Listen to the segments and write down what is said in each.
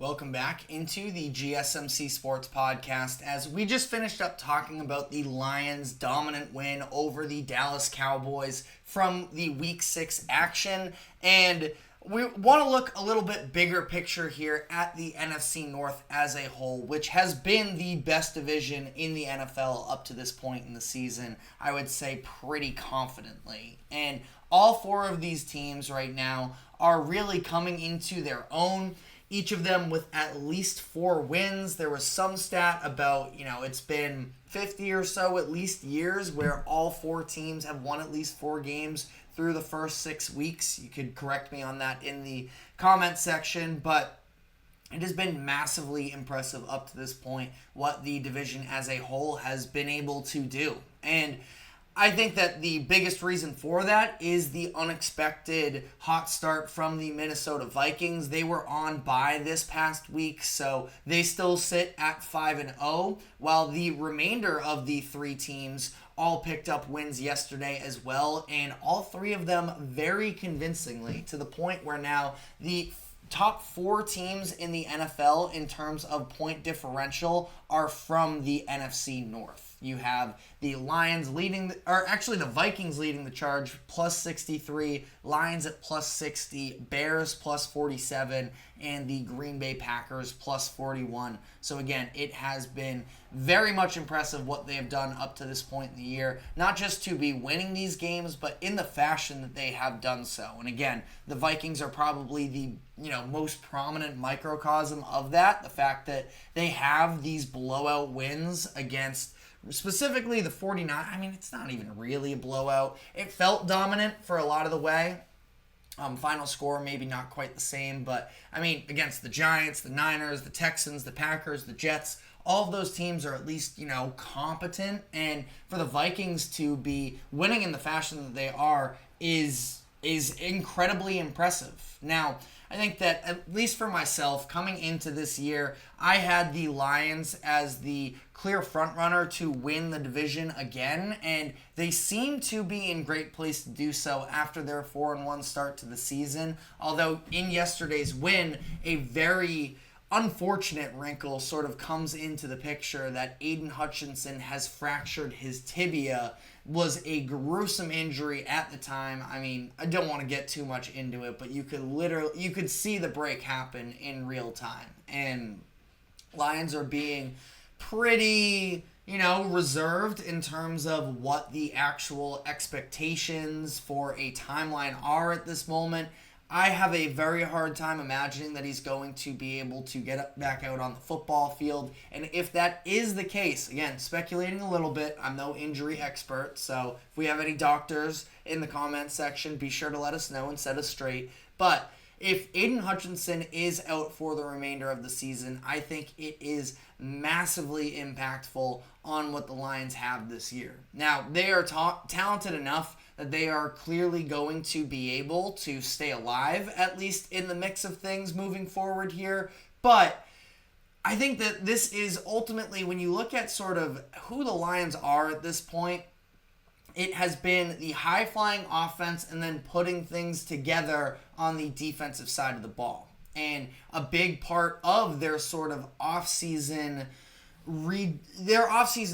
Welcome back into the GSMC Sports Podcast as we just finished up talking about the Lions' dominant win over the Dallas Cowboys from the Week 6 action. And we want to look a little bit bigger picture here at the NFC North as a whole, which has been the best division in the NFL up to this point in the season, I would say pretty confidently. And all four of these teams right now are really coming into their own, each of them with at least 4 wins. There was some stat about, it's been 50 or so at least years where all 4 teams have won at least 4 games through the first 6 weeks. You could correct me on that in the comment section, but it has been massively impressive up to this point what the division as a whole has been able to do. And I think that the biggest reason for that is the unexpected hot start from the Minnesota Vikings. They were on bye this past week, so they still sit at 5-0, while the remainder of the 3 teams all picked up wins yesterday as well, and all 3 of them very convincingly, to the point where now the top 4 teams in the NFL in terms of point differential are from the NFC North. You have the Lions the Vikings leading the charge, plus 63, Lions at plus 60, Bears plus 47, and the Green Bay Packers plus 41. So again, it has been very much impressive what they have done up to this point in the year, not just to be winning these games, but in the fashion that they have done so. And again, the Vikings are probably the most prominent microcosm of that, the fact that they have these blowout wins against specifically the 49. I mean, it's not even really a blowout. It felt dominant for a lot of the way. Final score maybe not quite the same, but I mean, against the Giants, the Niners, the Texans, the Packers, the Jets, all of those teams are at least, competent. And for the Vikings to be winning in the fashion that they are is incredibly impressive. Now, I think that, at least for myself, coming into this year, I had the Lions as the clear frontrunner to win the division again, and they seem to be in great place to do so after their 4-1 start to the season. Although in yesterday's win, a very unfortunate wrinkle sort of comes into the picture that Aidan Hutchinson has fractured his tibia. Was a gruesome injury at the time. I mean, I don't want to get too much into it, but you could see the break happen in real time. And Lions are being pretty, reserved in terms of what the actual expectations for a timeline are at this moment. I have a very hard time imagining that he's going to be able to get back out on the football field. And if that is the case, again, speculating a little bit, I'm no injury expert, so if we have any doctors in the comments section, be sure to let us know and set us straight. But if Aidan Hutchinson is out for the remainder of the season, I think it is massively impactful on what the Lions have this year. Now, they are talented enough that they are clearly going to be able to stay alive, at least in the mix of things moving forward here. But I think that this is ultimately, when you look at sort of who the Lions are at this point, it has been the high-flying offense and then putting things together on the defensive side of the ball. And a big part of their sort of off-season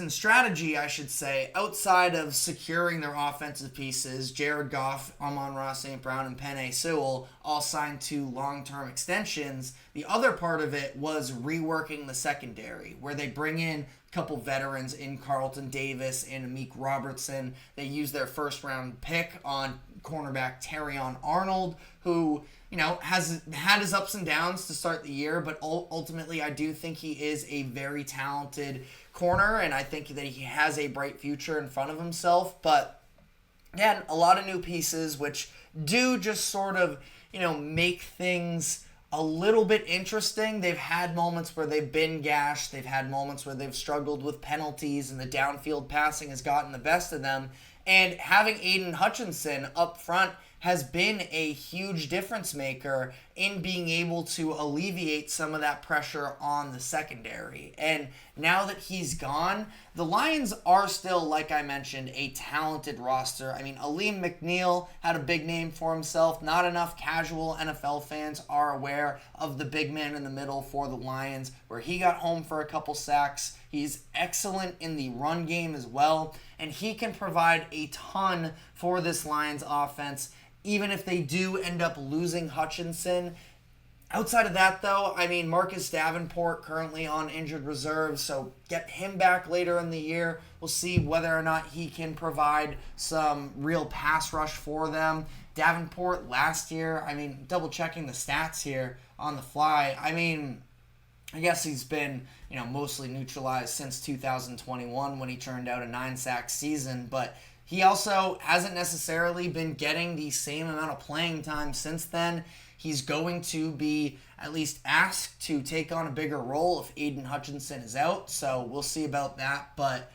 strategy, I should say, outside of securing their offensive pieces, Jared Goff, Amon-Ra St. Brown, and Penei Sewell all signed to long-term extensions. The other part of it was reworking the secondary, where they bring in a couple veterans in Carlton Davis and Amik Robertson. They use their first-round pick on cornerback Terrion Arnold, who has had his ups and downs to start the year, but ultimately I do think he is a very talented corner, and I think that he has a bright future in front of himself. But again, a lot of new pieces, which do just sort of, make things a little bit interesting. They've had moments where they've been gashed. They've had moments where they've struggled with penalties, and the downfield passing has gotten the best of them. And having Aidan Hutchinson up front has been a huge difference maker in being able to alleviate some of that pressure on the secondary. And now that he's gone, the Lions are still, like I mentioned, a talented roster. I mean, Aleem McNeil had a big name for himself. Not enough casual NFL fans are aware of the big man in the middle for the Lions, where he got home for a couple sacks. He's excellent in the run game as well, and he can provide a ton for this Lions offense, even if they do end up losing Hutchinson. Outside of that, though, I mean, Marcus Davenport currently on injured reserve, so get him back later in the year. We'll see whether or not he can provide some real pass rush for them. Davenport last year, I mean, double-checking the stats here on the fly, I mean, I guess he's been, mostly neutralized since 2021 when he turned out a 9-sack season, but he also hasn't necessarily been getting the same amount of playing time since then. He's going to be at least asked to take on a bigger role if Aidan Hutchinson is out, so we'll see about that. But,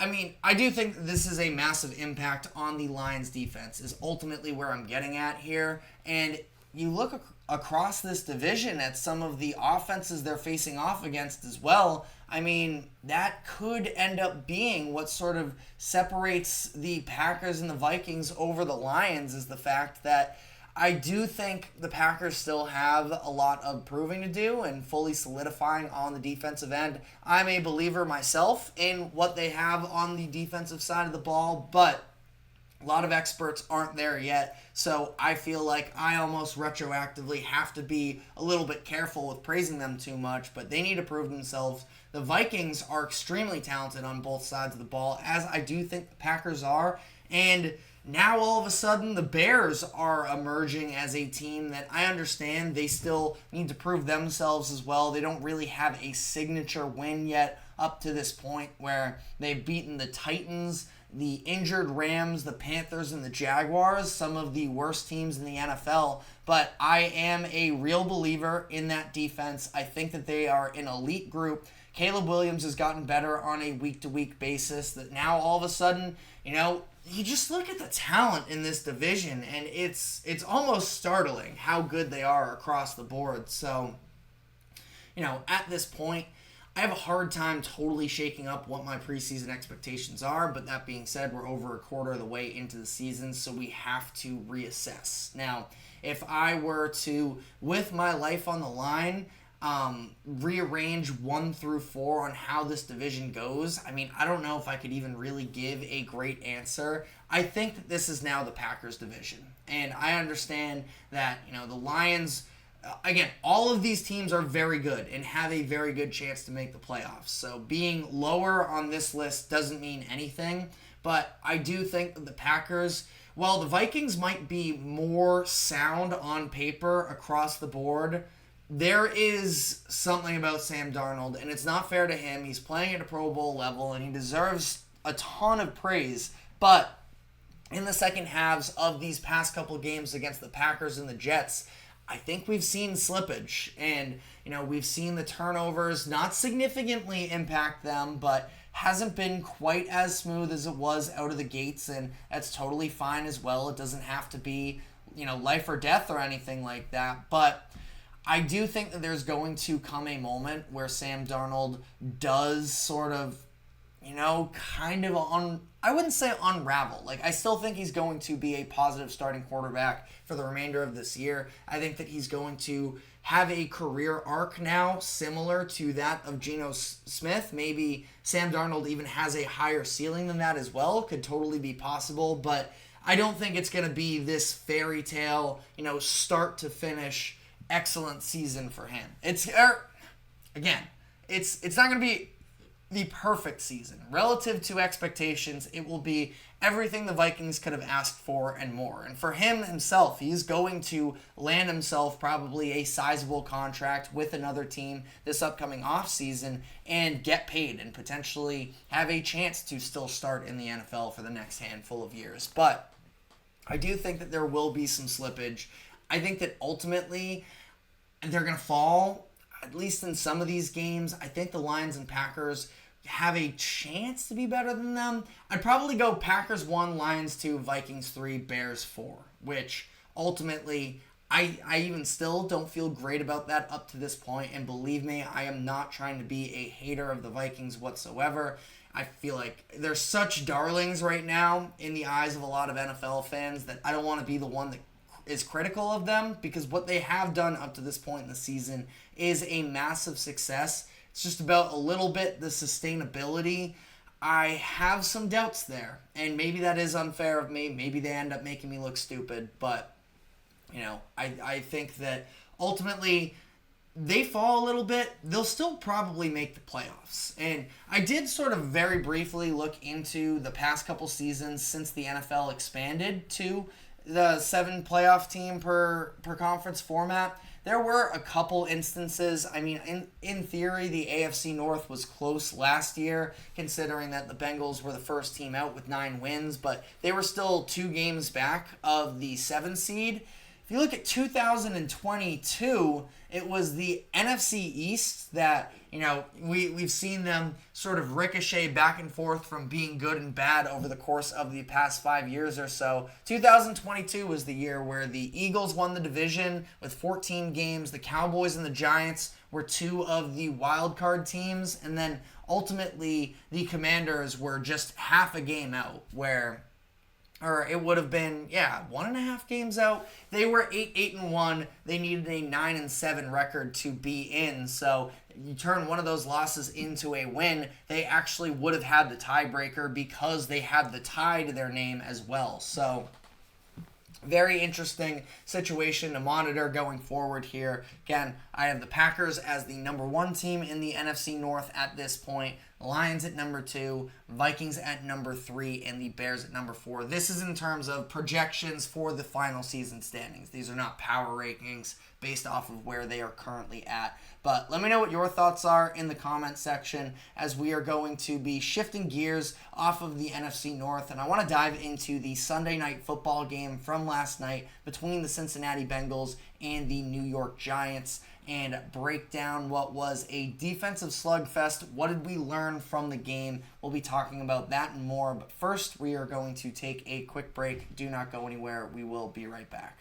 I mean, I do think this is a massive impact on the Lions defense, is ultimately where I'm getting at here. And you look across this division at some of the offenses they're facing off against as well. I mean, that could end up being what sort of separates the Packers and the Vikings over the Lions, is the fact that I do think the Packers still have a lot of proving to do and fully solidifying on the defensive end. I'm a believer myself in what they have on the defensive side of the ball, but a lot of experts aren't there yet, so I feel like I almost retroactively have to be a little bit careful with praising them too much, but they need to prove themselves. The Vikings are extremely talented on both sides of the ball, as I do think the Packers are, and now all of a sudden the Bears are emerging as a team that I understand they still need to prove themselves as well. They don't really have a signature win yet up to this point, where they've beaten the Titans, the injured Rams, the Panthers, and the Jaguars, some of the worst teams in the NFL. But I am a real believer in that defense. I think that they are an elite group. Caleb Williams has gotten better on a week-to-week basis, that now all of a sudden, you just look at the talent in this division, and it's almost startling how good they are across the board. So, at this point, I have a hard time totally shaking up what my preseason expectations are, but that being said, we're over a quarter of the way into the season, so we have to reassess. Now, if I were to, with my life on the line, rearrange 1 through 4 on how this division goes, I mean, I don't know if I could even really give a great answer. I think that this is now the Packers division, and I understand that, the Lions, again, all of these teams are very good and have a very good chance to make the playoffs. So being lower on this list doesn't mean anything, but I do think that the Packers, while the Vikings might be more sound on paper across the board, there is something about Sam Darnold, and it's not fair to him. He's playing at a Pro Bowl level, and he deserves a ton of praise, but in the second halves of these past couple games against the Packers and the Jets, I think we've seen slippage, and we've seen the turnovers not significantly impact them, but hasn't been quite as smooth as it was out of the gates, and that's totally fine as well. It doesn't have to be, life or death or anything like that, but I do think that there's going to come a moment where Sam Darnold does sort of, I wouldn't say unravel. Like, I still think he's going to be a positive starting quarterback for the remainder of this year. I think that he's going to have a career arc now similar to that of Geno Smith. Maybe Sam Darnold even has a higher ceiling than that as well. Could totally be possible, but I don't think it's going to be this fairy tale, start to finish excellent season for him. It's not going to be the perfect season. Relative to expectations, it will be everything the Vikings could have asked for and more. And for him himself, he's going to land himself probably a sizable contract with another team this upcoming offseason and get paid and potentially have a chance to still start in the NFL for the next handful of years. But I do think that there will be some slippage. I think that ultimately they're going to fall, at least in some of these games. I think the Lions and Packers have a chance to be better than them. I'd probably go Packers 1, Lions 2, Vikings 3, Bears 4, which ultimately I even still don't feel great about that up to this point, and believe me, I am not trying to be a hater of the Vikings whatsoever. I feel like they're such darlings right now in the eyes of a lot of NFL fans that I don't want to be the one that is critical of them, because what they have done up to this point in the season is a massive success. It's just about a little bit the sustainability. I have some doubts there, and maybe that is unfair of me. Maybe they end up making me look stupid, but I think that ultimately they fall a little bit. They'll still probably make the playoffs. And I did sort of very briefly look into the past couple seasons since the NFL expanded to the 7 playoff team per conference format. There were a couple instances. I mean, in theory, the AFC North was close last year, considering that the Bengals were the first team out with 9 wins, but they were still 2 games back of the 7 seed. If you look at 2022, it was the NFC East that, we've seen them sort of ricochet back and forth from being good and bad over the course of the past 5 years or so. 2022 was the year where the Eagles won the division with 14 games. The Cowboys and the Giants were 2 of the wild card teams. And then ultimately the Commanders were just half a game out, or it would have been, 1.5 games out. They were 8-1. They needed a 9-7 record to be in. So you turn one of those losses into a win, they actually would have had the tiebreaker because they had the tie to their name as well. So very interesting situation to monitor going forward here. Again, I have the Packers as the number 1 team in the NFC North at this point. Lions at number 2, Vikings at number 3, and the Bears at number 4. This is in terms of projections for the final season standings. These are not power rankings based off of where they are currently at. But let me know what your thoughts are in the comment section, as we are going to be shifting gears off of the NFC North. And I want to dive into the Sunday night football game from last night between the Cincinnati Bengals and the New York Giants, and break down what was a defensive slugfest. What did we learn from the game? We'll be talking about that and more. But first, we are going to take a quick break. Do not go anywhere. We will be right back.